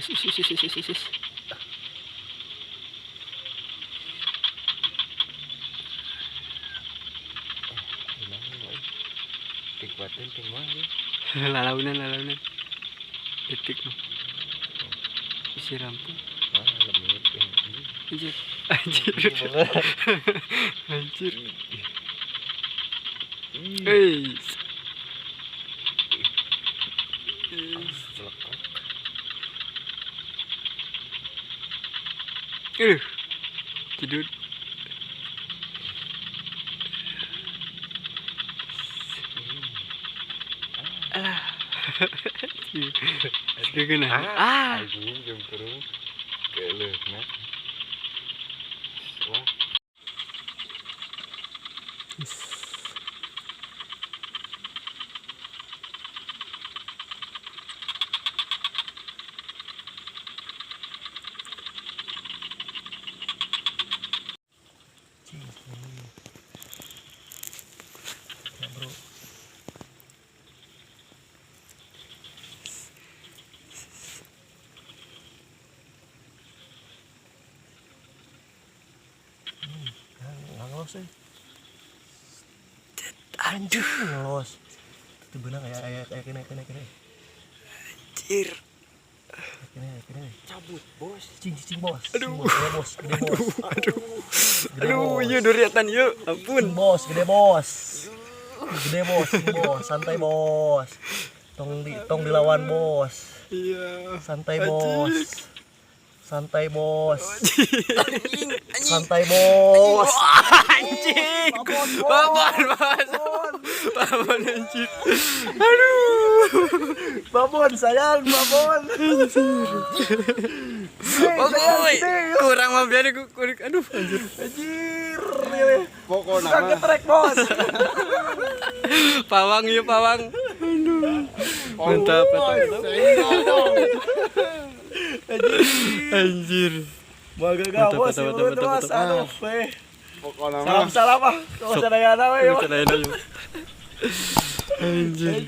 Is. Tikbatin tinggal Lalaunan. Detik no. Isi rampung. lebih Anjir. Hei. Tidur. Alah. Sudah kena. anjing jam terus kelehna wah sih. Aduh, Los. Itu benang kayak kene. anjir. Kene. Cabut, bos. Cing bos. Aduh. Gede bos. Aduh, yuk duriatan yuk. Ampun. Bos, gede bos. Santai bos. Tong dilawan bos. Iya. Santai bos. Santai bos. Anjing. Santai bos. Anjing. Babon anjing. Aduh. Babon sayang, babon. Oke. Kurang mah biar aku kurik. Aduh, anjir. Pokoknya Suka getrek, bos. Pawang yuk, pawang. Aduh. Mantap. Anjir. Baga gawos terus aduh pokoknya salam ah kalau sadayana we Anjir.